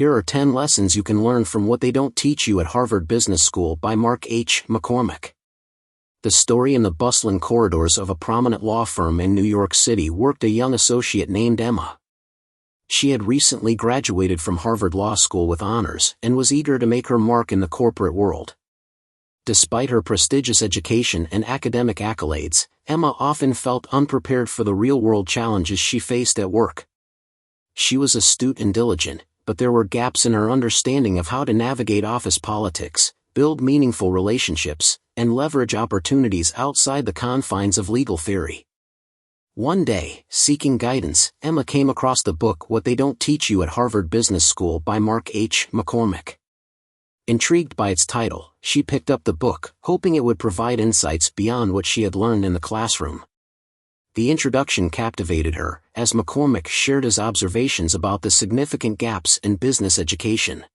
Here are 10 lessons you can learn from what they don't teach you at Harvard Business School by Mark H. McCormick. The story in the bustling corridors of a prominent law firm in New York City worked a young associate named Emma. She had recently graduated from Harvard Law School with honors and was eager to make her mark in the corporate world. Despite her prestigious education and academic accolades, Emma often felt unprepared for the real-world challenges she faced at work. She was astute and diligent, but there were gaps in her understanding of how to navigate office politics, build meaningful relationships, and leverage opportunities outside the confines of legal theory. One day, seeking guidance, Emma came across the book What They Don't Teach You at Harvard Business School by Mark H. McCormick. Intrigued by its title, she picked up the book, hoping it would provide insights beyond what she had learned in the classroom. The introduction captivated her, as McCormick shared his observations about the significant gaps in business education.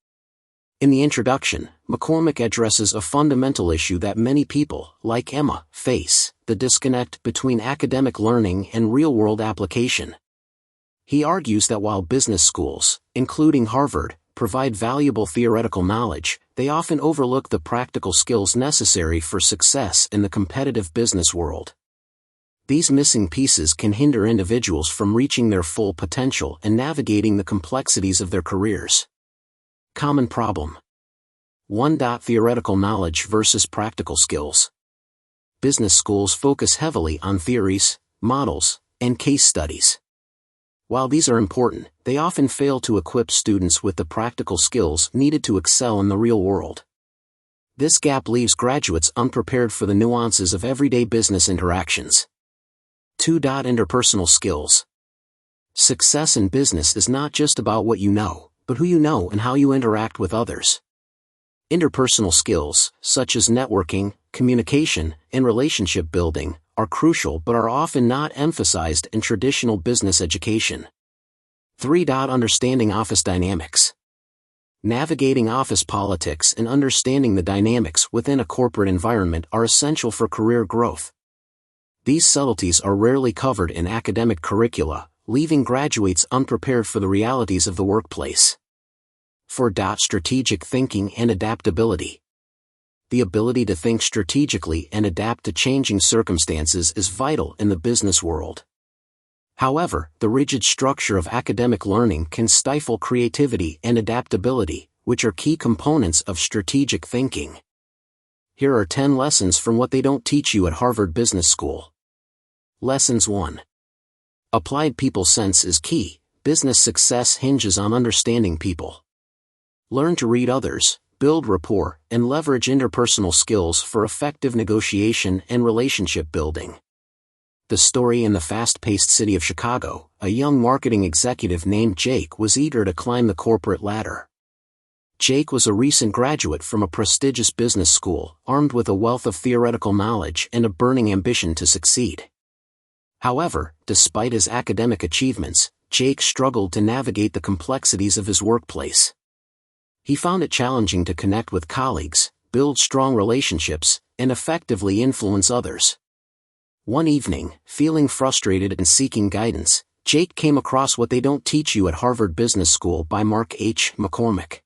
In the introduction, McCormick addresses a fundamental issue that many people, like Emma, face: the disconnect between academic learning and real-world application. He argues that while business schools, including Harvard, provide valuable theoretical knowledge, they often overlook the practical skills necessary for success in the competitive business world. These missing pieces can hinder individuals from reaching their full potential and navigating the complexities of their careers. Common problem. 1. Theoretical knowledge versus practical skills. Business schools focus heavily on theories, models, and case studies. While these are important, they often fail to equip students with the practical skills needed to excel in the real world. This gap leaves graduates unprepared for the nuances of everyday business interactions. 2. Interpersonal skills. Success in business is not just about what you know, but who you know and how you interact with others. Interpersonal skills, such as networking, communication, and relationship building, are crucial but are often not emphasized in traditional business education. 3. Understanding office dynamics. Navigating office politics and understanding the dynamics within a corporate environment are essential for career growth. These subtleties are rarely covered in academic curricula, leaving graduates unprepared for the realities of the workplace. 4. Strategic thinking and adaptability. The ability to think strategically and adapt to changing circumstances is vital in the business world. However, the rigid structure of academic learning can stifle creativity and adaptability, which are key components of strategic thinking. Here are 10 lessons from what they don't teach you at Harvard Business School. Lessons 1. Applied people sense is key. Business success hinges on understanding people. Learn to read others, build rapport, and leverage interpersonal skills for effective negotiation and relationship building. The story in the fast-paced city of Chicago, a young marketing executive named Jake was eager to climb the corporate ladder. Jake was a recent graduate from a prestigious business school, armed with a wealth of theoretical knowledge and a burning ambition to succeed. However, despite his academic achievements, Jake struggled to navigate the complexities of his workplace. He found it challenging to connect with colleagues, build strong relationships, and effectively influence others. One evening, feeling frustrated and seeking guidance, Jake came across What They Don't Teach You at Harvard Business School by Mark H. McCormick.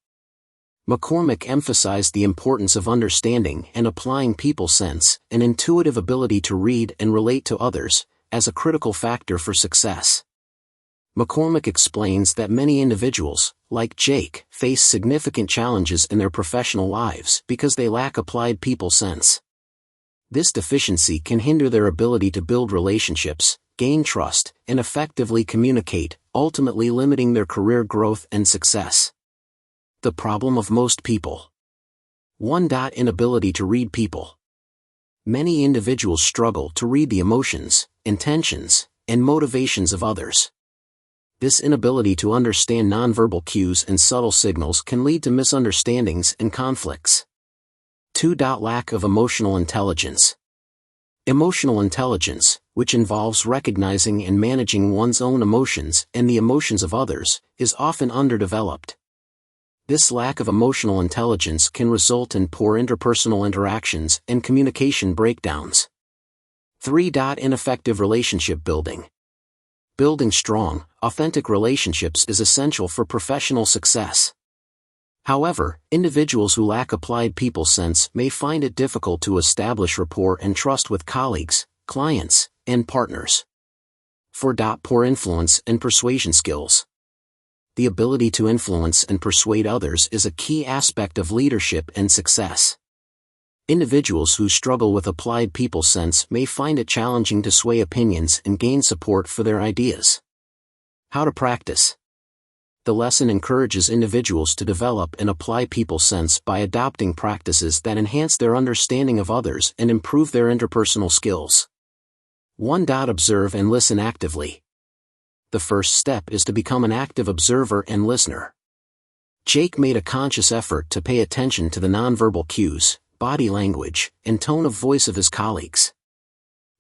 McCormick emphasized the importance of understanding and applying people sense, an intuitive ability to read and relate to others, as a critical factor for success. McCormick explains that many individuals, like Jake, face significant challenges in their professional lives because they lack applied people sense. This deficiency can hinder their ability to build relationships, gain trust, and effectively communicate, ultimately limiting their career growth and success. The problem of most people. 1. Inability to read people. Many individuals struggle to read the emotions, intentions, and motivations of others. This inability to understand nonverbal cues and subtle signals can lead to misunderstandings and conflicts. 2. Lack of emotional intelligence. Emotional intelligence, which involves recognizing and managing one's own emotions and the emotions of others, is often underdeveloped. This lack of emotional intelligence can result in poor interpersonal interactions and communication breakdowns. 3. Ineffective relationship building. Building strong, authentic relationships is essential for professional success. However, individuals who lack applied people sense may find it difficult to establish rapport and trust with colleagues, clients, and partners. 4. Poor influence and persuasion skills. The ability to influence and persuade others is a key aspect of leadership and success. Individuals who struggle with applied people sense may find it challenging to sway opinions and gain support for their ideas. How to practice. The lesson encourages individuals to develop and apply people sense by adopting practices that enhance their understanding of others and improve their interpersonal skills. 1. Observe and listen actively. The first step is to become an active observer and listener. Jake made a conscious effort to pay attention to the nonverbal cues, body language, and tone of voice of his colleagues.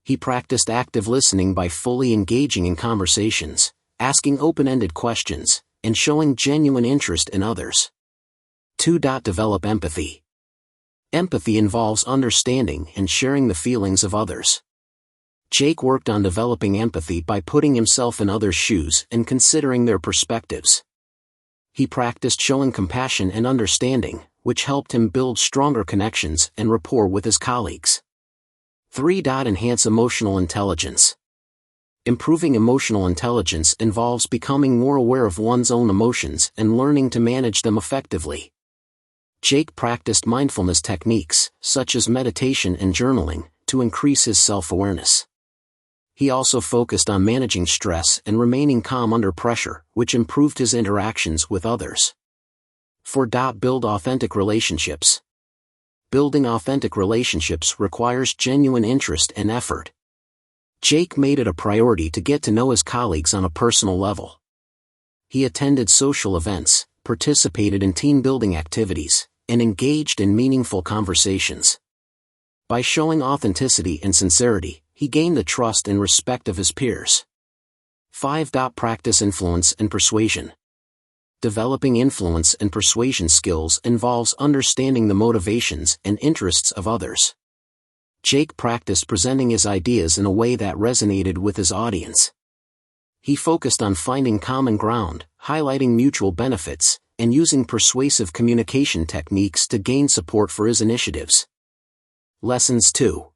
He practiced active listening by fully engaging in conversations, asking open-ended questions, and showing genuine interest in others. 2. Develop empathy. Empathy involves understanding and sharing the feelings of others. Jake worked on developing empathy by putting himself in others' shoes and considering their perspectives. He practiced showing compassion and understanding, which helped him build stronger connections and rapport with his colleagues. 3. Enhance emotional intelligence. Improving emotional intelligence involves becoming more aware of one's own emotions and learning to manage them effectively. Jake practiced mindfulness techniques, such as meditation and journaling, to increase his self-awareness. He also focused on managing stress and remaining calm under pressure, which improved his interactions with others. 4. Build authentic relationships. Building authentic relationships requires genuine interest and effort. Jake made it a priority to get to know his colleagues on a personal level. He attended social events, participated in team-building activities, and engaged in meaningful conversations. By showing authenticity and sincerity, he gained the trust and respect of his peers. 5. Practice influence and persuasion. Developing influence and persuasion skills involves understanding the motivations and interests of others. Jake practiced presenting his ideas in a way that resonated with his audience. He focused on finding common ground, highlighting mutual benefits, and using persuasive communication techniques to gain support for his initiatives. Lessons 2.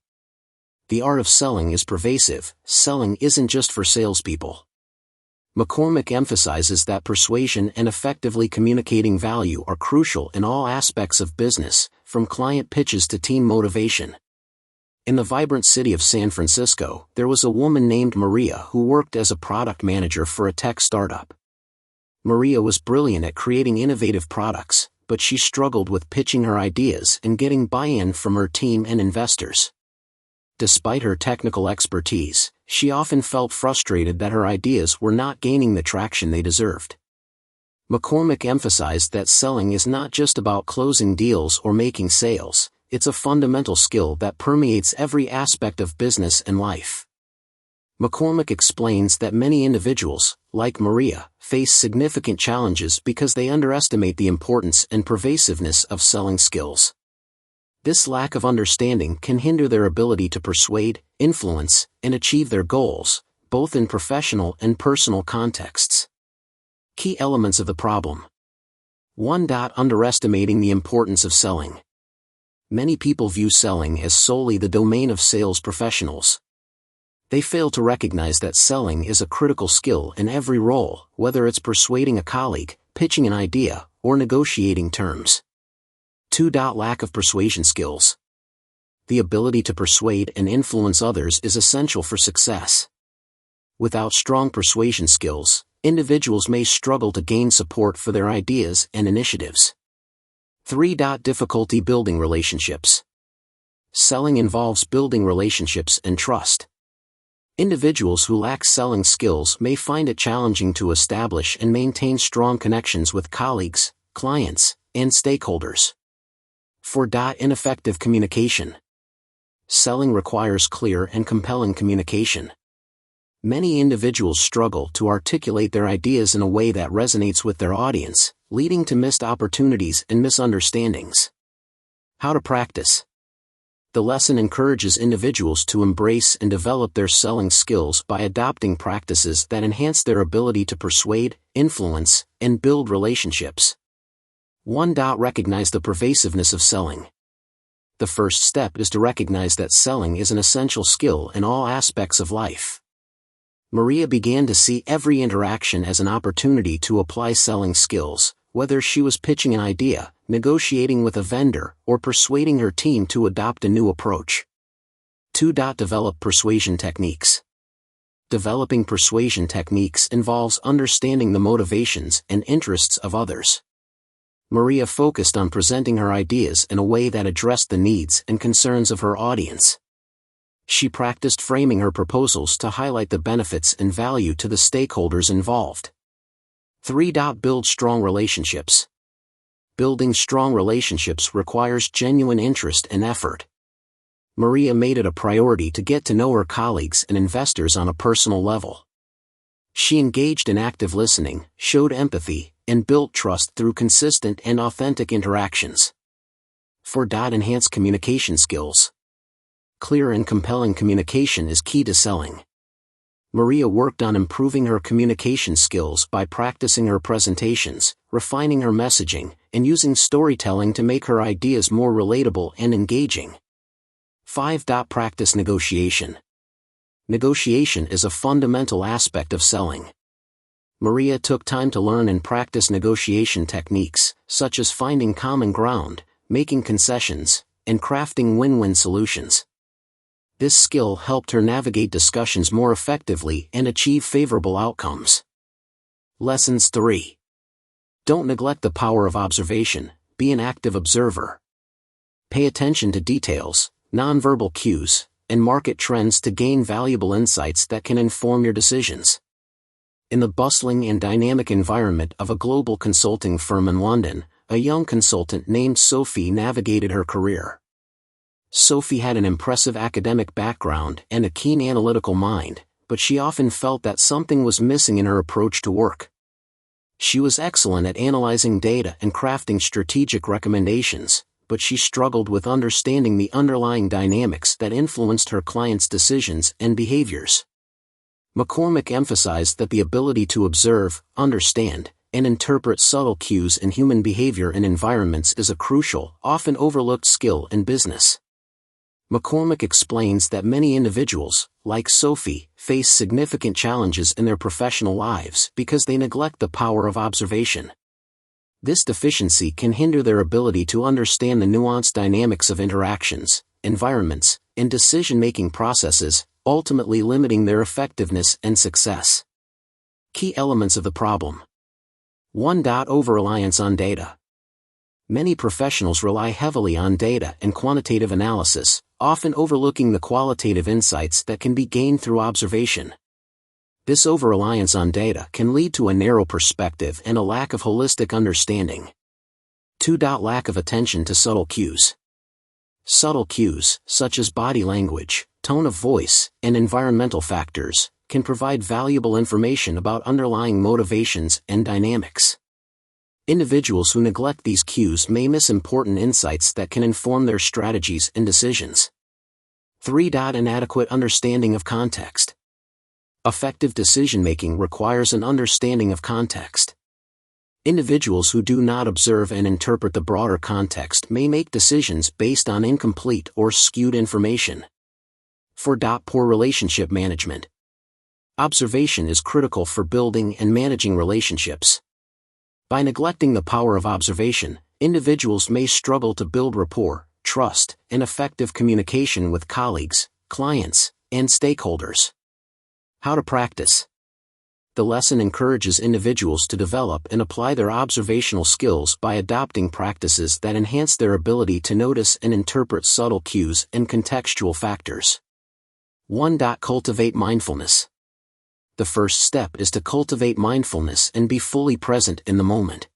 The art of selling is pervasive. Selling isn't just for salespeople. McCormick emphasizes that persuasion and effectively communicating value are crucial in all aspects of business, from client pitches to team motivation. In the vibrant city of San Francisco, there was a woman named Maria who worked as a product manager for a tech startup. Maria was brilliant at creating innovative products, but she struggled with pitching her ideas and getting buy-in from her team and investors. Despite her technical expertise, she often felt frustrated that her ideas were not gaining the traction they deserved. McCormick emphasized that selling is not just about closing deals or making sales, it's a fundamental skill that permeates every aspect of business and life. McCormick explains that many individuals, like Maria, face significant challenges because they underestimate the importance and pervasiveness of selling skills. This lack of understanding can hinder their ability to persuade, influence, and achieve their goals, both in professional and personal contexts. Key elements of the problem. 1. Underestimating the importance of selling. Many people view selling as solely the domain of sales professionals. They fail to recognize that selling is a critical skill in every role, whether it's persuading a colleague, pitching an idea, or negotiating terms. 2. Lack of persuasion skills. The ability to persuade and influence others is essential for success. Without strong persuasion skills, individuals may struggle to gain support for their ideas and initiatives. 3. Difficulty building relationships. Selling involves building relationships and trust. Individuals who lack selling skills may find it challenging to establish and maintain strong connections with colleagues, clients, and stakeholders. 4. Ineffective communication. Selling requires clear and compelling communication. Many individuals struggle to articulate their ideas in a way that resonates with their audience, leading to missed opportunities and misunderstandings. How to practice. The lesson encourages individuals to embrace and develop their selling skills by adopting practices that enhance their ability to persuade, influence, and build relationships. 1. Recognize the pervasiveness of selling. The first step is to recognize that selling is an essential skill in all aspects of life. Maria began to see every interaction as an opportunity to apply selling skills, whether she was pitching an idea, negotiating with a vendor, or persuading her team to adopt a new approach. 2. Develop persuasion techniques. Developing persuasion techniques involves understanding the motivations and interests of others. Maria focused on presenting her ideas in a way that addressed the needs and concerns of her audience. She practiced framing her proposals to highlight the benefits and value to the stakeholders involved. 3. Build strong relationships. Building strong relationships requires genuine interest and effort. Maria made it a priority to get to know her colleagues and investors on a personal level. She engaged in active listening, showed empathy, and built trust through consistent and authentic interactions. 4. Enhance communication skills. Clear and compelling communication is key to selling. Maria worked on improving her communication skills by practicing her presentations, refining her messaging, and using storytelling to make her ideas more relatable and engaging. 5. Practice negotiation. Negotiation is a fundamental aspect of selling. Maria took time to learn and practice negotiation techniques, such as finding common ground, making concessions, and crafting win-win solutions. This skill helped her navigate discussions more effectively and achieve favorable outcomes. Lessons 3. Don't neglect the power of observation, be an active observer. Pay attention to details, nonverbal cues, and market trends to gain valuable insights that can inform your decisions. In the bustling and dynamic environment of a global consulting firm in London, a young consultant named Sophie navigated her career. Sophie had an impressive academic background and a keen analytical mind, but she often felt that something was missing in her approach to work. She was excellent at analyzing data and crafting strategic recommendations, but she struggled with understanding the underlying dynamics that influenced her clients' decisions and behaviors. McCormick emphasized that the ability to observe, understand, and interpret subtle cues in human behavior and environments is a crucial, often overlooked skill in business. McCormick explains that many individuals, like Sophie, face significant challenges in their professional lives because they neglect the power of observation. This deficiency can hinder their ability to understand the nuanced dynamics of interactions, environments, and decision-making processes, ultimately limiting their effectiveness and success. Key elements of the problem. 1. Over-reliance on data. Many professionals rely heavily on data and quantitative analysis, often overlooking the qualitative insights that can be gained through observation. This over-reliance on data can lead to a narrow perspective and a lack of holistic understanding. 2. Lack of attention to subtle cues. Subtle cues, such as body language, tone of voice, and environmental factors, can provide valuable information about underlying motivations and dynamics. Individuals who neglect these cues may miss important insights that can inform their strategies and decisions. 3. Inadequate understanding of context. Effective decision-making requires an understanding of context. Individuals who do not observe and interpret the broader context may make decisions based on incomplete or skewed information. 4. Poor relationship management. Observation is critical for building and managing relationships. By neglecting the power of observation, individuals may struggle to build rapport, trust, and effective communication with colleagues, clients, and stakeholders. How to practice. The lesson encourages individuals to develop and apply their observational skills by adopting practices that enhance their ability to notice and interpret subtle cues and contextual factors. 1. Cultivate mindfulness. The first step is to cultivate mindfulness and be fully present in the moment.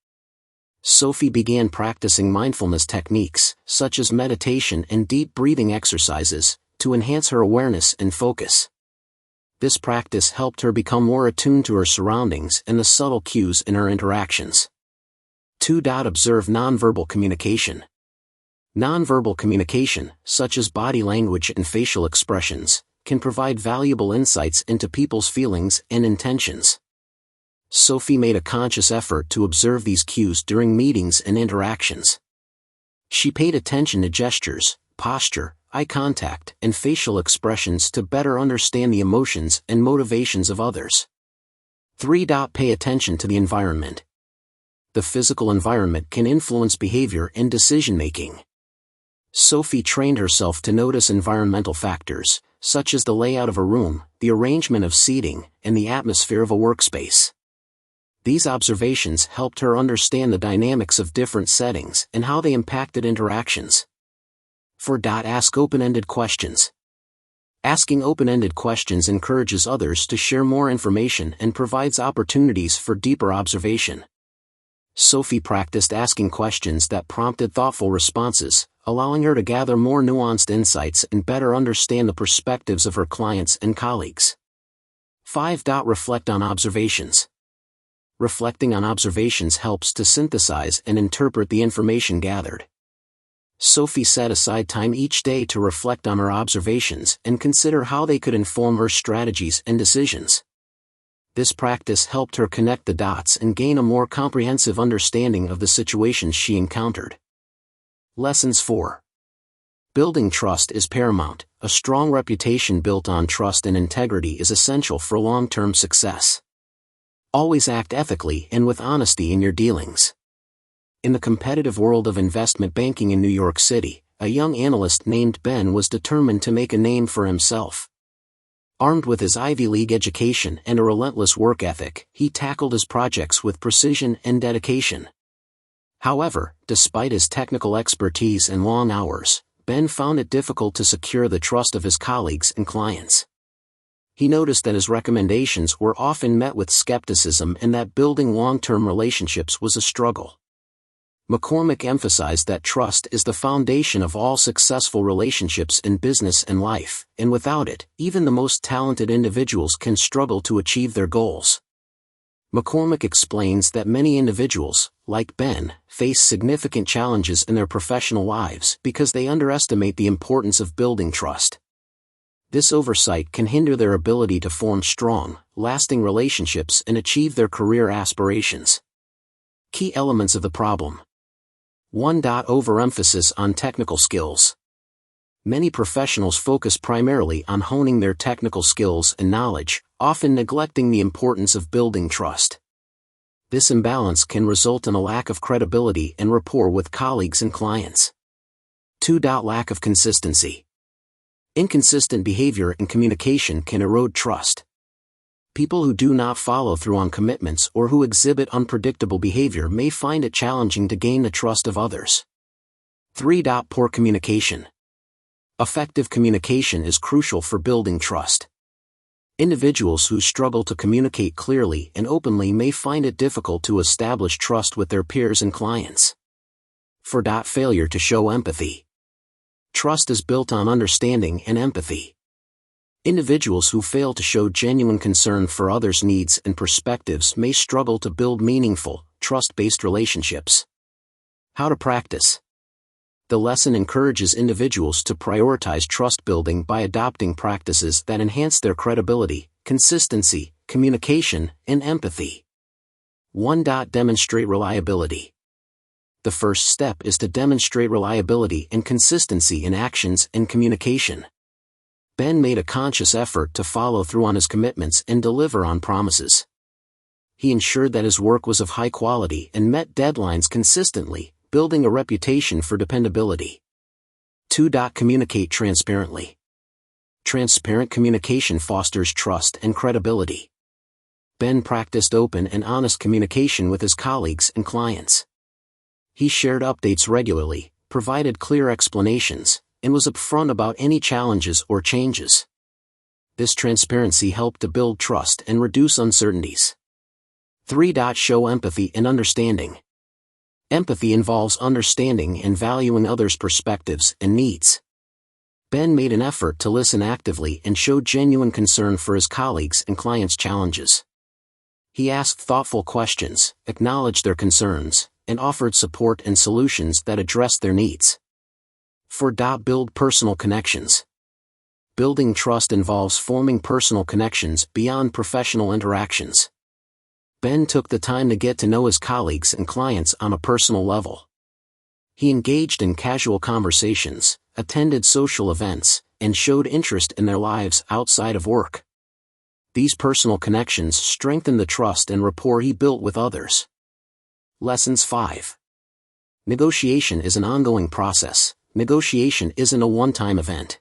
Sophie began practicing mindfulness techniques, such as meditation and deep breathing exercises, to enhance her awareness and focus. This practice helped her become more attuned to her surroundings and the subtle cues in her interactions. 2. Observe nonverbal communication. Nonverbal communication, such as body language and facial expressions, can provide valuable insights into people's feelings and intentions. Sophie made a conscious effort to observe these cues during meetings and interactions. She paid attention to gestures, posture, eye contact, and facial expressions to better understand the emotions and motivations of others. 3. Pay attention to the environment. The physical environment can influence behavior and decision-making. Sophie trained herself to notice environmental factors, such as the layout of a room, the arrangement of seating, and the atmosphere of a workspace. These observations helped her understand the dynamics of different settings and how they impacted interactions. 4. Ask open-ended questions. Asking open-ended questions encourages others to share more information and provides opportunities for deeper observation. Sophie practiced asking questions that prompted thoughtful responses, allowing her to gather more nuanced insights and better understand the perspectives of her clients and colleagues. 5. Reflect on observations. Reflecting on observations helps to synthesize and interpret the information gathered. Sophie set aside time each day to reflect on her observations and consider how they could inform her strategies and decisions. This practice helped her connect the dots and gain a more comprehensive understanding of the situations she encountered. Lessons 4. Building trust is paramount. A strong reputation built on trust and integrity is essential for long-term success. Always act ethically and with honesty in your dealings. In the competitive world of investment banking in New York City, a young analyst named Ben was determined to make a name for himself. Armed with his Ivy League education and a relentless work ethic, he tackled his projects with precision and dedication. However, despite his technical expertise and long hours, Ben found it difficult to secure the trust of his colleagues and clients. He noticed that his recommendations were often met with skepticism and that building long-term relationships was a struggle. McCormick emphasized that trust is the foundation of all successful relationships in business and life, and without it, even the most talented individuals can struggle to achieve their goals. McCormick explains that many individuals, like Ben, face significant challenges in their professional lives because they underestimate the importance of building trust. This oversight can hinder their ability to form strong, lasting relationships and achieve their career aspirations. Key elements of the problem. 1. Overemphasis on technical skills. Many professionals focus primarily on honing their technical skills and knowledge, often neglecting the importance of building trust. This imbalance can result in a lack of credibility and rapport with colleagues and clients. 2. Lack of consistency. Inconsistent behavior and communication can erode trust. People who do not follow through on commitments or who exhibit unpredictable behavior may find it challenging to gain the trust of others. 3. Poor communication. Effective communication is crucial for building trust. Individuals who struggle to communicate clearly and openly may find it difficult to establish trust with their peers and clients. 4. Failure to show empathy. Trust is built on understanding and empathy. Individuals who fail to show genuine concern for others' needs and perspectives may struggle to build meaningful, trust-based relationships. How to practice. The lesson encourages individuals to prioritize trust building by adopting practices that enhance their credibility, consistency, communication, and empathy. 1. Demonstrate reliability. The first step is to demonstrate reliability and consistency in actions and communication. Ben made a conscious effort to follow through on his commitments and deliver on promises. He ensured that his work was of high quality and met deadlines consistently, building a reputation for dependability. 2. Communicate transparently. Transparent communication fosters trust and credibility. Ben practiced open and honest communication with his colleagues and clients. He shared updates regularly, provided clear explanations, and was upfront about any challenges or changes. This transparency helped to build trust and reduce uncertainties. 3. Show empathy and understanding. Empathy involves understanding and valuing others' perspectives and needs. Ben made an effort to listen actively and showed genuine concern for his colleagues and clients' challenges. He asked thoughtful questions, acknowledged their concerns, and offered support and solutions that addressed their needs. 4. Build personal connections. Building trust involves forming personal connections beyond professional interactions. Ben took the time to get to know his colleagues and clients on a personal level. He engaged in casual conversations, attended social events, and showed interest in their lives outside of work. These personal connections strengthened the trust and rapport he built with others. Lessons 5. Negotiation is an ongoing process. Negotiation isn't a one-time event.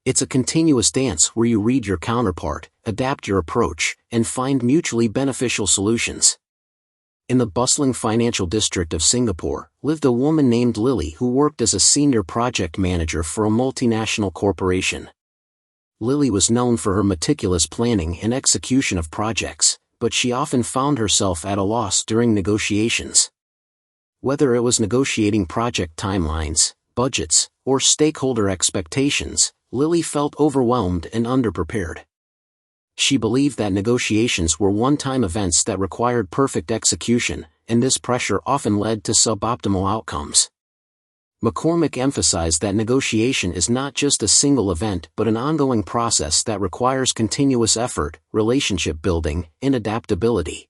It's a continuous dance where you read your counterpart, adapt your approach, and find mutually beneficial solutions. In the bustling financial district of Singapore, lived a woman named Lily who worked as a senior project manager for a multinational corporation. Lily was known for her meticulous planning and execution of projects, but she often found herself at a loss during negotiations. Whether it was negotiating project timelines, budgets, or stakeholder expectations, Lily felt overwhelmed and underprepared. She believed that negotiations were one-time events that required perfect execution, and this pressure often led to suboptimal outcomes. McCormick emphasized that negotiation is not just a single event but an ongoing process that requires continuous effort, relationship building, and adaptability.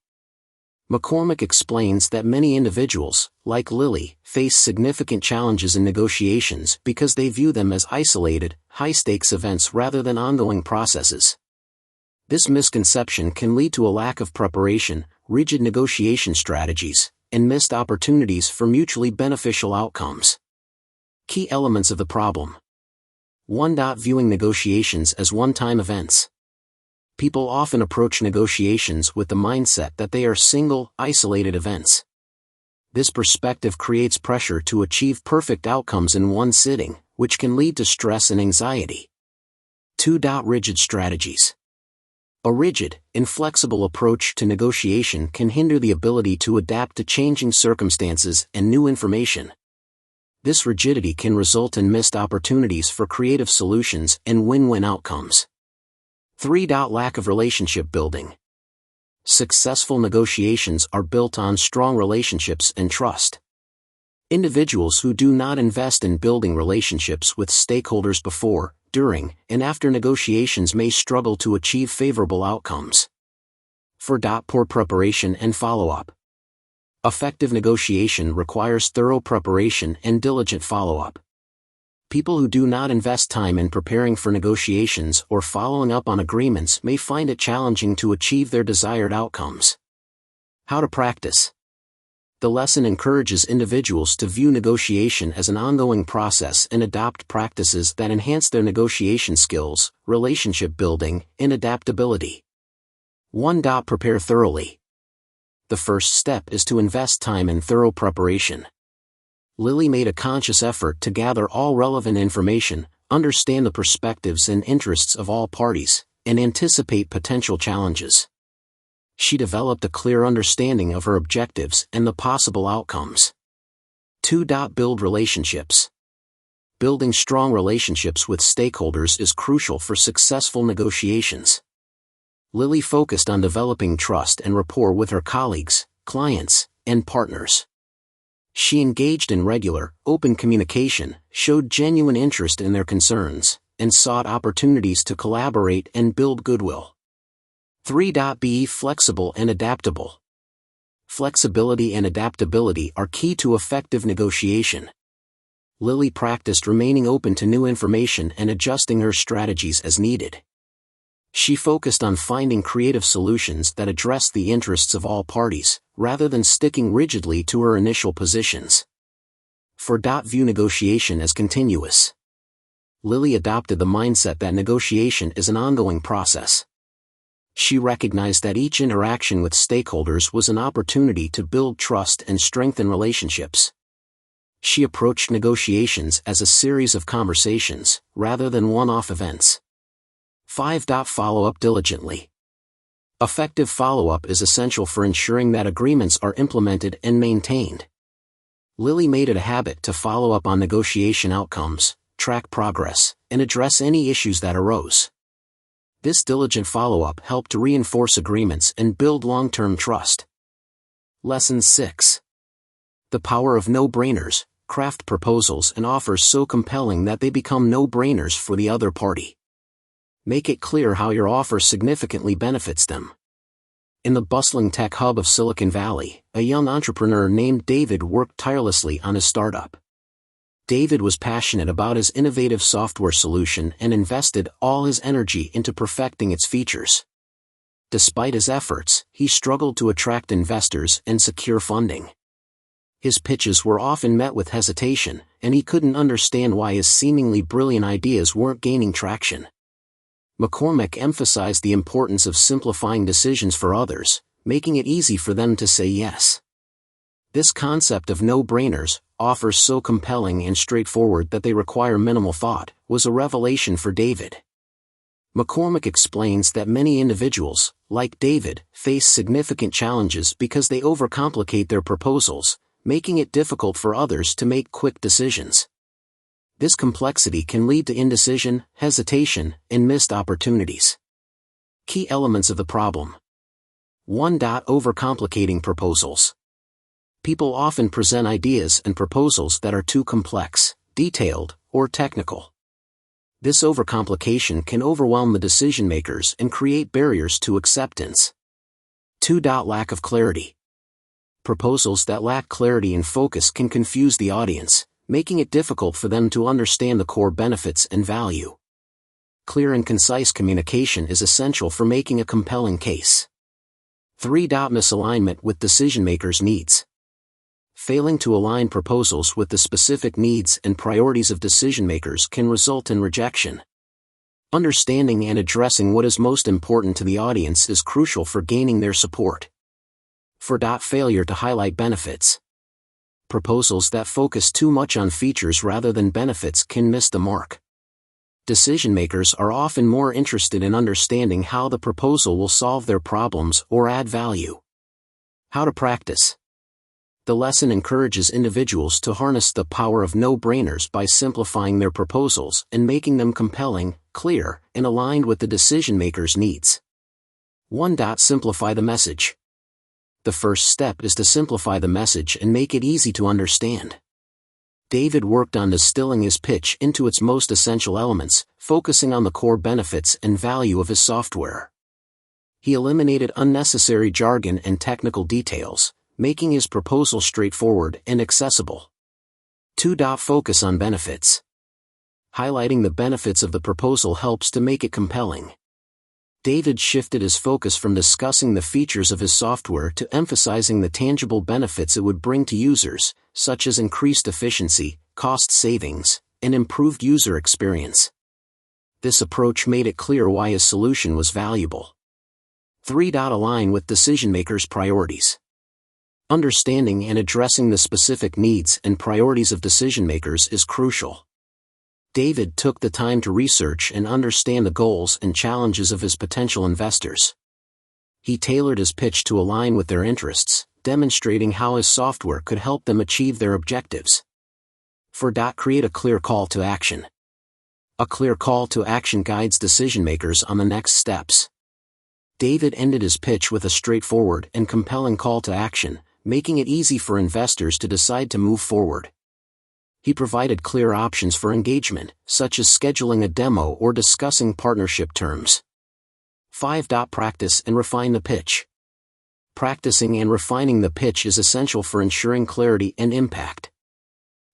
McCormick explains that many individuals, like Lily, face significant challenges in negotiations because they view them as isolated, high-stakes events rather than ongoing processes. This misconception can lead to a lack of preparation, rigid negotiation strategies, and missed opportunities for mutually beneficial outcomes. Key elements of the problem. 1. Viewing negotiations as one-time events. People often approach negotiations with the mindset that they are single, isolated events. This perspective creates pressure to achieve perfect outcomes in one sitting, which can lead to stress and anxiety. 2. Rigid strategies. A rigid, inflexible approach to negotiation can hinder the ability to adapt to changing circumstances and new information. This rigidity can result in missed opportunities for creative solutions and win-win outcomes. 3. Lack of relationship building. Successful negotiations are built on strong relationships and trust. Individuals who do not invest in building relationships with stakeholders before, during, and after negotiations may struggle to achieve favorable outcomes. 4. Poor preparation and follow-up. Effective negotiation requires thorough preparation and diligent follow-up. People who do not invest time in preparing for negotiations or following up on agreements may find it challenging to achieve their desired outcomes. How to practice. The lesson encourages individuals to view negotiation as an ongoing process and adopt practices that enhance their negotiation skills, relationship building, and adaptability. 1. Prepare thoroughly. The first step is to invest time in thorough preparation. Lily made a conscious effort to gather all relevant information, understand the perspectives and interests of all parties, and anticipate potential challenges. She developed a clear understanding of her objectives and the possible outcomes. 2. Build relationships. Building strong relationships with stakeholders is crucial for successful negotiations. Lily focused on developing trust and rapport with her colleagues, clients, and partners. She engaged in regular, open communication, showed genuine interest in their concerns, and sought opportunities to collaborate and build goodwill. 3. Be flexible and adaptable. Flexibility and adaptability are key to effective negotiation. Lily practiced remaining open to new information and adjusting her strategies as needed. She focused on finding creative solutions that addressed the interests of all parties, rather than sticking rigidly to her initial positions. 4. View negotiation as continuous. Lily adopted the mindset that negotiation is an ongoing process. She recognized that each interaction with stakeholders was an opportunity to build trust and strengthen relationships. She approached negotiations as a series of conversations, rather than one-off events. 5. Follow up diligently. Effective follow-up is essential for ensuring that agreements are implemented and maintained. Lily made it a habit to follow up on negotiation outcomes, track progress, and address any issues that arose. This diligent follow-up helped to reinforce agreements and build long-term trust. Lesson 6. The power of no-brainers. Craft proposals and offers so compelling that they become no-brainers for the other party. Make it clear how your offer significantly benefits them. In the bustling tech hub of Silicon Valley, a young entrepreneur named David worked tirelessly on his startup. David was passionate about his innovative software solution and invested all his energy into perfecting its features. Despite his efforts, he struggled to attract investors and secure funding. His pitches were often met with hesitation, and he couldn't understand why his seemingly brilliant ideas weren't gaining traction. McCormick emphasized the importance of simplifying decisions for others, making it easy for them to say yes. This concept of no-brainers, offers so compelling and straightforward that they require minimal thought, was a revelation for David. McCormick explains that many individuals, like David, face significant challenges because they overcomplicate their proposals, making it difficult for others to make quick decisions. This complexity can lead to indecision, hesitation, and missed opportunities. Key elements of the problem. 1. Overcomplicating proposals. People often present ideas and proposals that are too complex, detailed, or technical. This overcomplication can overwhelm the decision makers and create barriers to acceptance. 2. Lack of clarity. Proposals that lack clarity and focus can confuse the audience, making it difficult for them to understand the core benefits and value. Clear and concise communication is essential for making a compelling case. 3. Misalignment with decision-makers' needs. Failing to align proposals with the specific needs and priorities of decision-makers can result in rejection. Understanding and addressing what is most important to the audience is crucial for gaining their support. 4. Failure to highlight benefits. Proposals that focus too much on features rather than benefits can miss the mark. Decision-makers are often more interested in understanding how the proposal will solve their problems or add value. How to practice. The lesson encourages individuals to harness the power of no-brainers by simplifying their proposals and making them compelling, clear, and aligned with the decision-maker's needs. 1. Simplify the message. The first step is to simplify the message and make it easy to understand. David worked on distilling his pitch into its most essential elements, focusing on the core benefits and value of his software. He eliminated unnecessary jargon and technical details, making his proposal straightforward and accessible. 2. Focus on benefits. Highlighting the benefits of the proposal helps to make it compelling. David shifted his focus from discussing the features of his software to emphasizing the tangible benefits it would bring to users, such as increased efficiency, cost savings, and improved user experience. This approach made it clear why his solution was valuable. 3. Align with decision-makers' priorities. Understanding and addressing the specific needs and priorities of decision-makers is crucial. David took the time to research and understand the goals and challenges of his potential investors. He tailored his pitch to align with their interests, demonstrating how his software could help them achieve their objectives. 4. Create a clear call to action. A clear call to action guides decision-makers on the next steps. David ended his pitch with a straightforward and compelling call to action, making it easy for investors to decide to move forward. He provided clear options for engagement, such as scheduling a demo or discussing partnership terms. 5. Practice and refine the pitch. Practicing and refining the pitch is essential for ensuring clarity and impact.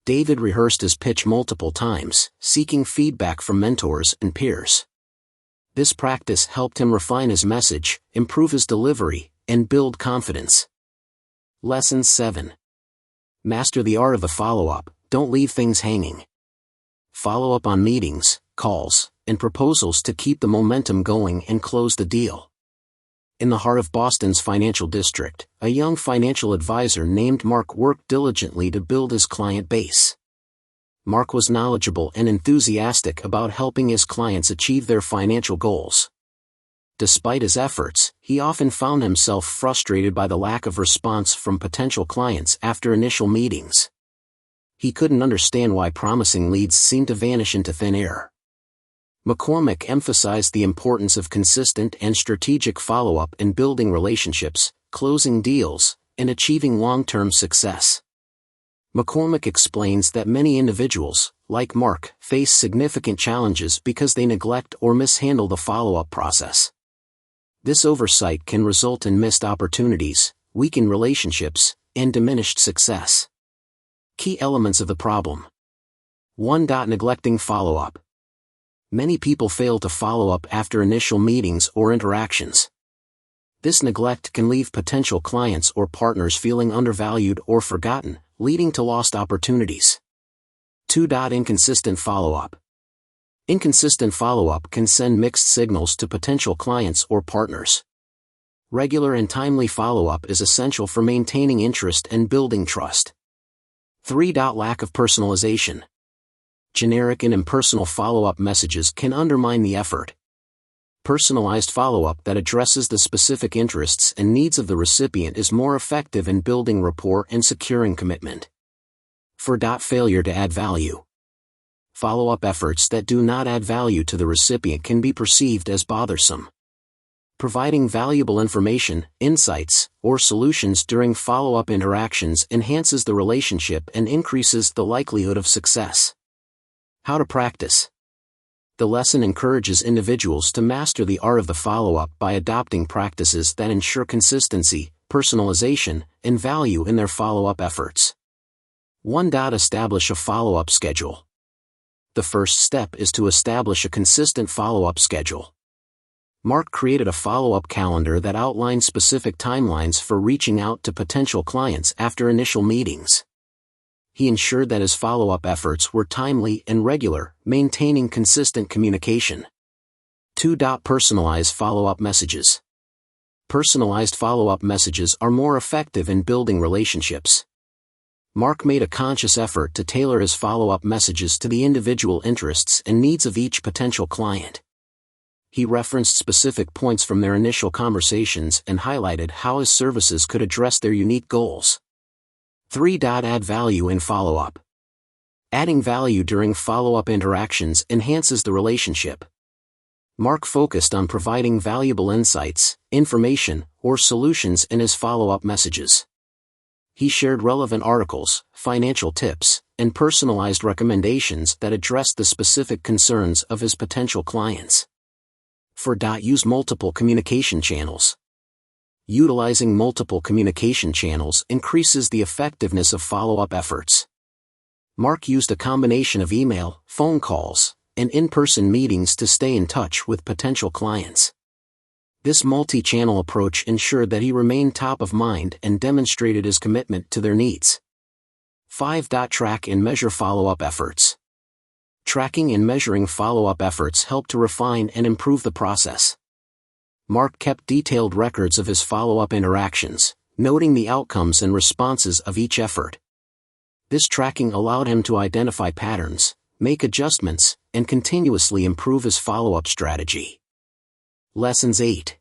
David rehearsed his pitch multiple times, seeking feedback from mentors and peers. This practice helped him refine his message, improve his delivery, and build confidence. Lesson 7. Master the art of the follow-up. Don't leave things hanging. Follow up on meetings, calls, and proposals to keep the momentum going and close the deal. In the heart of Boston's financial district, a young financial advisor named Mark worked diligently to build his client base. Mark was knowledgeable and enthusiastic about helping his clients achieve their financial goals. Despite his efforts, he often found himself frustrated by the lack of response from potential clients after initial meetings. He couldn't understand why promising leads seemed to vanish into thin air. McCormick emphasized the importance of consistent and strategic follow-up in building relationships, closing deals, and achieving long-term success. McCormick explains that many individuals, like Mark, face significant challenges because they neglect or mishandle the follow-up process. This oversight can result in missed opportunities, weakened relationships, and diminished success. Key elements of the problem. 1. Neglecting follow-up. Many people fail to follow up after initial meetings or interactions. This neglect can leave potential clients or partners feeling undervalued or forgotten, leading to lost opportunities. 2. Inconsistent follow-up. Inconsistent follow-up can send mixed signals to potential clients or partners. Regular and timely follow-up is essential for maintaining interest and building trust. 3. Lack of personalization. Generic and impersonal follow-up messages can undermine the effort. Personalized follow-up that addresses the specific interests and needs of the recipient is more effective in building rapport and securing commitment. 4. Failure to add value. Follow-up efforts that do not add value to the recipient can be perceived as bothersome. Providing valuable information, insights, or solutions during follow-up interactions enhances the relationship and increases the likelihood of success. How to practice. The lesson encourages individuals to master the art of the follow-up by adopting practices that ensure consistency, personalization, and value in their follow-up efforts. 1. Establish a follow-up schedule. The first step is to establish a consistent follow-up schedule. Mark created a follow-up calendar that outlined specific timelines for reaching out to potential clients after initial meetings. He ensured that his follow-up efforts were timely and regular, maintaining consistent communication. 2. Personalize follow-up messages. Personalized follow-up messages are more effective in building relationships. Mark made a conscious effort to tailor his follow-up messages to the individual interests and needs of each potential client. He referenced specific points from their initial conversations and highlighted how his services could address their unique goals. 3. Add value in follow-up. Adding value during follow-up interactions enhances the relationship. Mark focused on providing valuable insights, information, or solutions in his follow-up messages. He shared relevant articles, financial tips, and personalized recommendations that addressed the specific concerns of his potential clients. 4. Use multiple communication channels. Utilizing multiple communication channels increases the effectiveness of follow-up efforts. Mark used a combination of email, phone calls, and in-person meetings to stay in touch with potential clients. This multi-channel approach ensured that he remained top of mind and demonstrated his commitment to their needs. 5. Track and measure follow-up efforts. Tracking and measuring follow-up efforts help to refine and improve the process. Mark kept detailed records of his follow-up interactions, noting the outcomes and responses of each effort. This tracking allowed him to identify patterns, make adjustments, and continuously improve his follow-up strategy. Lessons 8.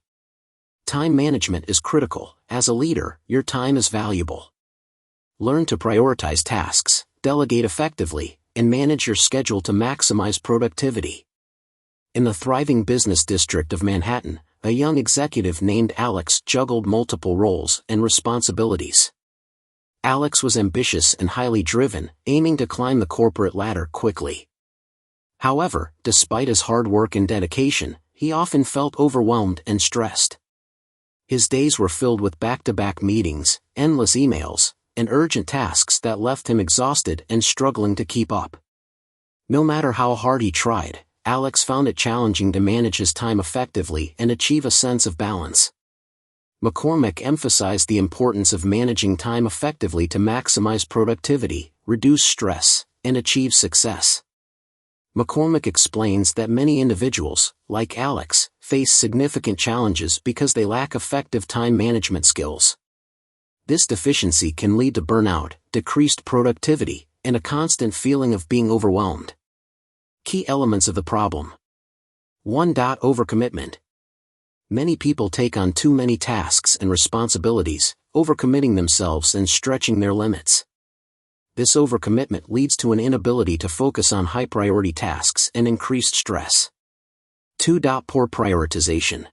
Time management is critical. As a leader, your time is valuable. Learn to prioritize tasks, delegate effectively, and manage your schedule to maximize productivity. In the thriving business district of Manhattan, a young executive named Alex juggled multiple roles and responsibilities. Alex was ambitious and highly driven, aiming to climb the corporate ladder quickly. However, despite his hard work and dedication, he often felt overwhelmed and stressed. His days were filled with back-to-back meetings, endless emails, and urgent tasks that left him exhausted and struggling to keep up. No matter how hard he tried, Alex found it challenging to manage his time effectively and achieve a sense of balance. McCormick emphasized the importance of managing time effectively to maximize productivity, reduce stress, and achieve success. McCormick explains that many individuals, like Alex, face significant challenges because they lack effective time management skills. This deficiency can lead to burnout, decreased productivity, and a constant feeling of being overwhelmed. Key elements of the problem. 1. Overcommitment. Many people take on too many tasks and responsibilities, overcommitting themselves and stretching their limits. This overcommitment leads to an inability to focus on high-priority tasks and increased stress. 2. Poor prioritization.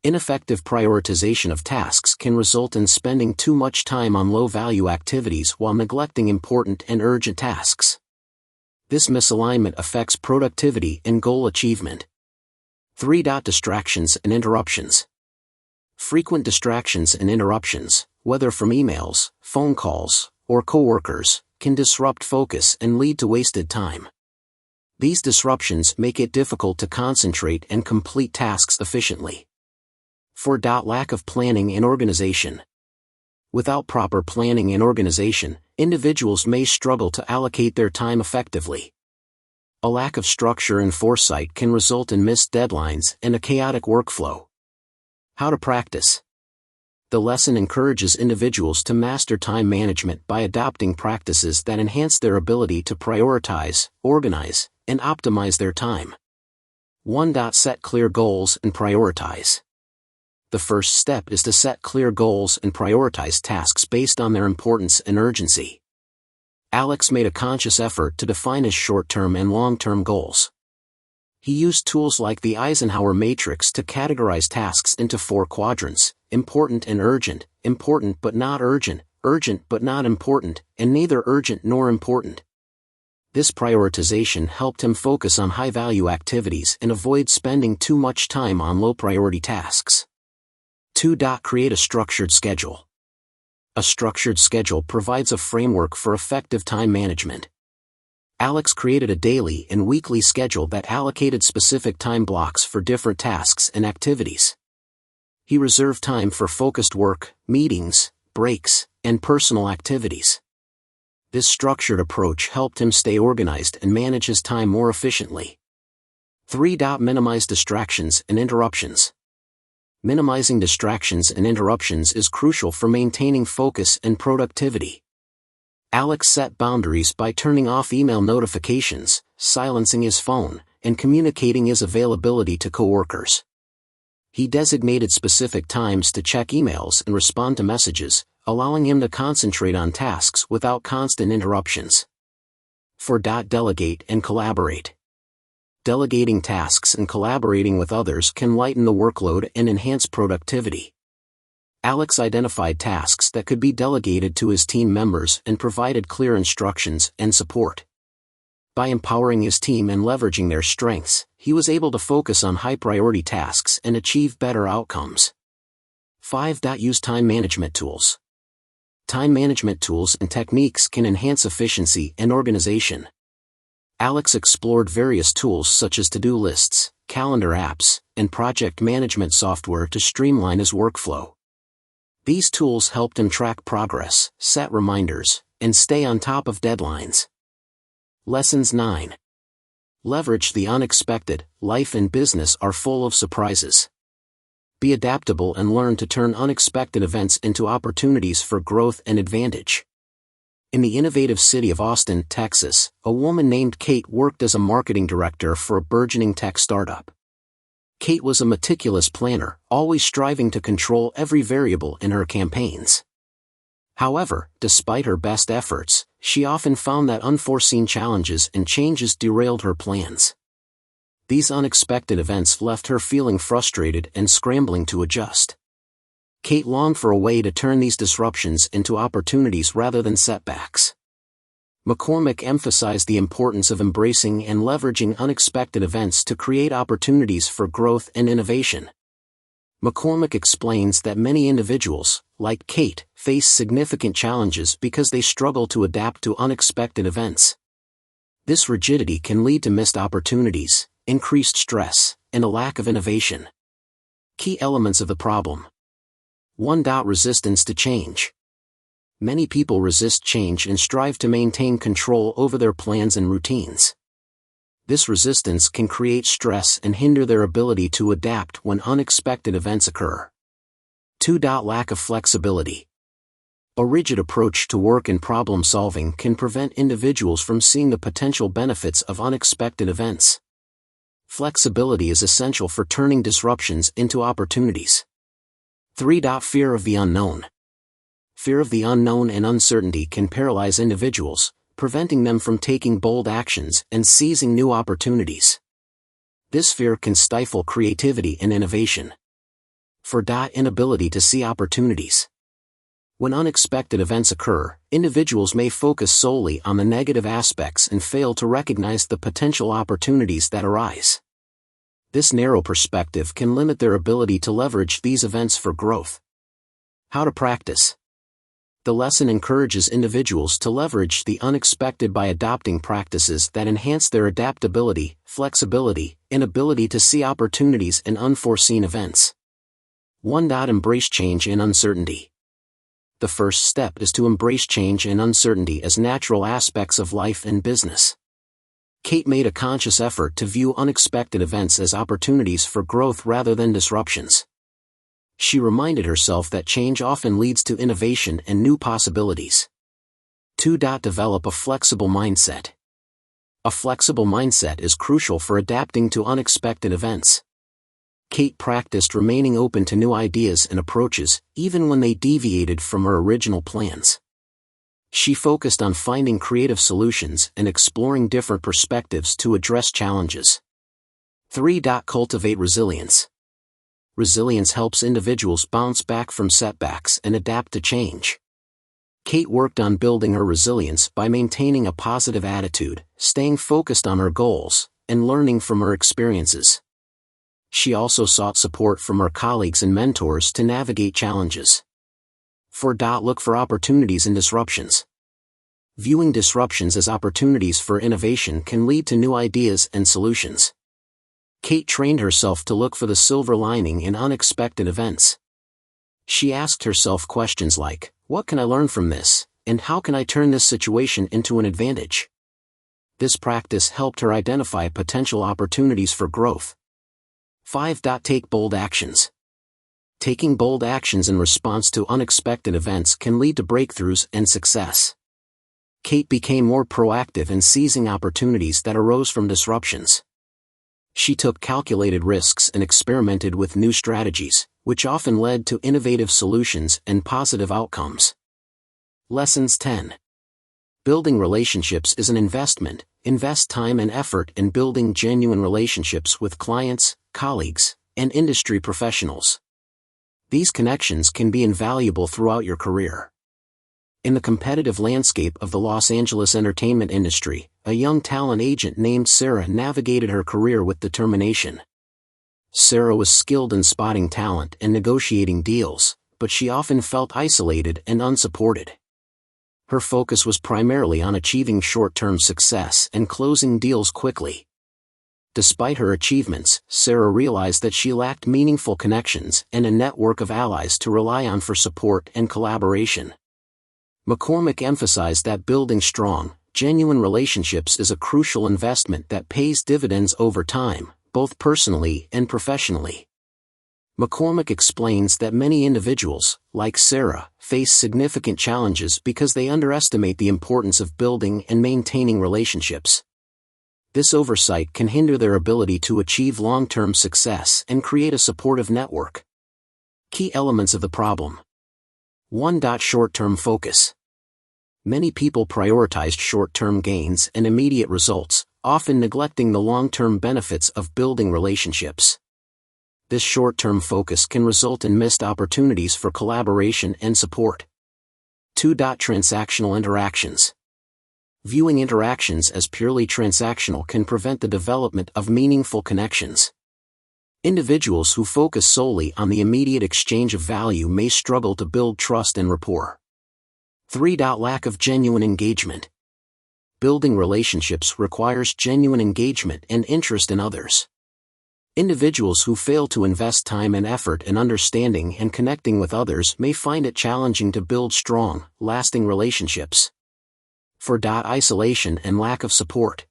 Ineffective prioritization of tasks can result in spending too much time on low-value activities while neglecting important and urgent tasks. This misalignment affects productivity and goal achievement. 3. Distractions and interruptions. Frequent distractions and interruptions, whether from emails, phone calls, or coworkers, can disrupt focus and lead to wasted time. These disruptions make it difficult to concentrate and complete tasks efficiently. 4. Lack of planning and organization. Without proper planning and organization, individuals may struggle to allocate their time effectively. A lack of structure and foresight can result in missed deadlines and a chaotic workflow. How to practice. The lesson encourages individuals to master time management by adopting practices that enhance their ability to prioritize, organize, and optimize their time. 1. Set clear goals and prioritize. The first step is to set clear goals and prioritize tasks based on their importance and urgency. Alex made a conscious effort to define his short-term and long-term goals. He used tools like the Eisenhower matrix to categorize tasks into 4 quadrants: important and urgent, important but not urgent, urgent but not important, and neither urgent nor important. This prioritization helped him focus on high-value activities and avoid spending too much time on low-priority tasks. 2. Create a structured schedule. A structured schedule provides a framework for effective time management. Alex created a daily and weekly schedule that allocated specific time blocks for different tasks and activities. He reserved time for focused work, meetings, breaks, and personal activities. This structured approach helped him stay organized and manage his time more efficiently. 3. Minimize distractions and interruptions. Minimizing distractions and interruptions is crucial for maintaining focus and productivity. Alex set boundaries by turning off email notifications, silencing his phone, and communicating his availability to coworkers. He designated specific times to check emails and respond to messages, allowing him to concentrate on tasks without constant interruptions. 4. Delegate and collaborate. Delegating tasks and collaborating with others can lighten the workload and enhance productivity. Alex identified tasks that could be delegated to his team members and provided clear instructions and support. By empowering his team and leveraging their strengths, he was able to focus on high-priority tasks and achieve better outcomes. 5. Use time management tools. Time management tools and techniques can enhance efficiency and organization. Alex explored various tools such as to-do lists, calendar apps, and project management software to streamline his workflow. These tools helped him track progress, set reminders, and stay on top of deadlines. Lessons 9. Leverage the unexpected. Life and business are full of surprises. Be adaptable and learn to turn unexpected events into opportunities for growth and advantage. In the innovative city of Austin, Texas, a woman named Kate worked as a marketing director for a burgeoning tech startup. Kate was a meticulous planner, always striving to control every variable in her campaigns. However, despite her best efforts, she often found that unforeseen challenges and changes derailed her plans. These unexpected events left her feeling frustrated and scrambling to adjust. Kate longed for a way to turn these disruptions into opportunities rather than setbacks. McCormick emphasized the importance of embracing and leveraging unexpected events to create opportunities for growth and innovation. McCormick explains that many individuals, like Kate, face significant challenges because they struggle to adapt to unexpected events. This rigidity can lead to missed opportunities, increased stress, and a lack of innovation. Key elements of the problem. 1. Resistance to change. Many people resist change and strive to maintain control over their plans and routines. This resistance can create stress and hinder their ability to adapt when unexpected events occur. 2. Lack of flexibility. A rigid approach to work and problem solving can prevent individuals from seeing the potential benefits of unexpected events. Flexibility is essential for turning disruptions into opportunities. 3. Fear of the unknown. Fear of the unknown and uncertainty can paralyze individuals, preventing them from taking bold actions and seizing new opportunities. This fear can stifle creativity and innovation. 4. Inability to see opportunities. When unexpected events occur, individuals may focus solely on the negative aspects and fail to recognize the potential opportunities that arise. This narrow perspective can limit their ability to leverage these events for growth. How to practice. The lesson encourages individuals to leverage the unexpected by adopting practices that enhance their adaptability, flexibility, and ability to see opportunities in unforeseen events. 1. Embrace change and uncertainty. The first step is to embrace change and uncertainty as natural aspects of life and business. Kate made a conscious effort to view unexpected events as opportunities for growth rather than disruptions. She reminded herself that change often leads to innovation and new possibilities. 2. Develop a flexible mindset. A flexible mindset is crucial for adapting to unexpected events. Kate practiced remaining open to new ideas and approaches, even when they deviated from her original plans. She focused on finding creative solutions and exploring different perspectives to address challenges. 3. Cultivate resilience. Resilience helps individuals bounce back from setbacks and adapt to change. Kate worked on building her resilience by maintaining a positive attitude, staying focused on her goals, and learning from her experiences. She also sought support from her colleagues and mentors to navigate challenges. 4. Look for opportunities and disruptions. Viewing disruptions as opportunities for innovation can lead to new ideas and solutions. Kate trained herself to look for the silver lining in unexpected events. She asked herself questions like, "What can I learn from this, and how can I turn this situation into an advantage?" This practice helped her identify potential opportunities for growth. 5. Take bold actions. Taking bold actions in response to unexpected events can lead to breakthroughs and success. Kate became more proactive in seizing opportunities that arose from disruptions. She took calculated risks and experimented with new strategies, which often led to innovative solutions and positive outcomes. Lessons 10. Building relationships is an investment. Invest time and effort in building genuine relationships with clients, colleagues, and industry professionals. These connections can be invaluable throughout your career. In the competitive landscape of the Los Angeles entertainment industry, a young talent agent named Sarah navigated her career with determination. Sarah was skilled in spotting talent and negotiating deals, but she often felt isolated and unsupported. Her focus was primarily on achieving short-term success and closing deals quickly. Despite her achievements, Sarah realized that she lacked meaningful connections and a network of allies to rely on for support and collaboration. McCormick emphasized that building strong, genuine relationships is a crucial investment that pays dividends over time, both personally and professionally. McCormick explains that many individuals, like Sarah, face significant challenges because they underestimate the importance of building and maintaining relationships. This oversight can hinder their ability to achieve long-term success and create a supportive network. Key elements of the problem. 1. Short-term focus. Many people prioritized short-term gains and immediate results, often neglecting the long-term benefits of building relationships. This short-term focus can result in missed opportunities for collaboration and support. 2. Transactional interactions. Viewing interactions as purely transactional can prevent the development of meaningful connections. Individuals who focus solely on the immediate exchange of value may struggle to build trust and rapport. 3. Lack of genuine engagement. Building relationships requires genuine engagement and interest in others. Individuals who fail to invest time and effort in understanding and connecting with others may find it challenging to build strong, lasting relationships. 4. Isolation and lack of support.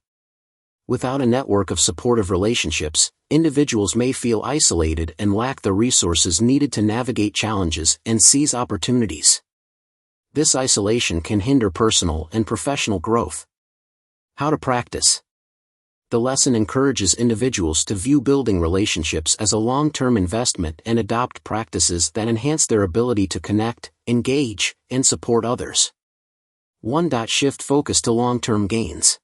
Without a network of supportive relationships, individuals may feel isolated and lack the resources needed to navigate challenges and seize opportunities. This isolation can hinder personal and professional growth. How to practice. The lesson encourages individuals to view building relationships as a long-term investment and adopt practices that enhance their ability to connect, engage, and support others. 1. Shift focus to long-term gains.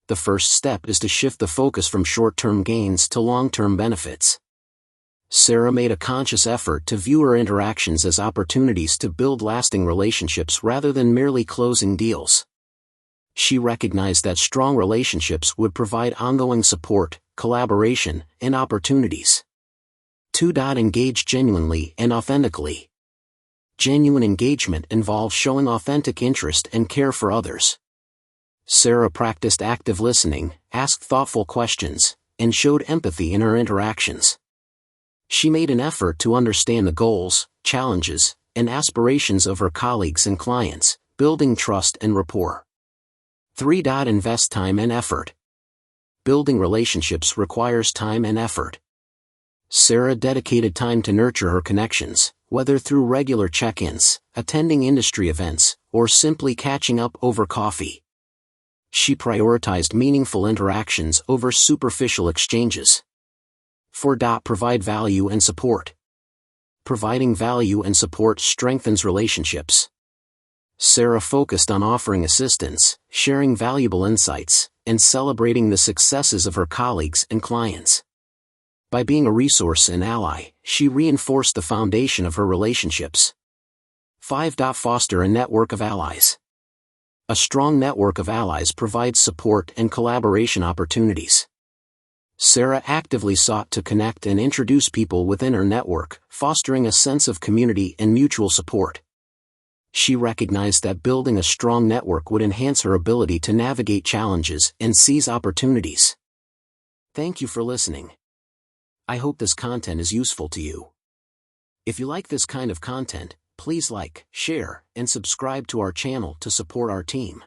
The first step is to shift the focus from short-term gains to long-term benefits. Sarah made a conscious effort to view her interactions as opportunities to build lasting relationships rather than merely closing deals. She recognized that strong relationships would provide ongoing support, collaboration, and opportunities. 2. Engage genuinely and authentically. Genuine engagement involves showing authentic interest and care for others. Sarah practiced active listening, asked thoughtful questions, and showed empathy in her interactions. She made an effort to understand the goals, challenges, and aspirations of her colleagues and clients, building trust and rapport. 3. Invest time and effort. Building relationships requires time and effort. Sarah dedicated time to nurture her connections, whether through regular check-ins, attending industry events, or simply catching up over coffee. She prioritized meaningful interactions over superficial exchanges. 4. Provide value and support. Providing value and support strengthens relationships. Sarah focused on offering assistance, sharing valuable insights, and celebrating the successes of her colleagues and clients. By being a resource and ally, she reinforced the foundation of her relationships. 5. Foster a network of allies. A strong network of allies provides support and collaboration opportunities. Sarah actively sought to connect and introduce people within her network, fostering a sense of community and mutual support. She recognized that building a strong network would enhance her ability to navigate challenges and seize opportunities. Thank you for listening. I hope this content is useful to you. If you like this kind of content, please like, share, and subscribe to our channel to support our team.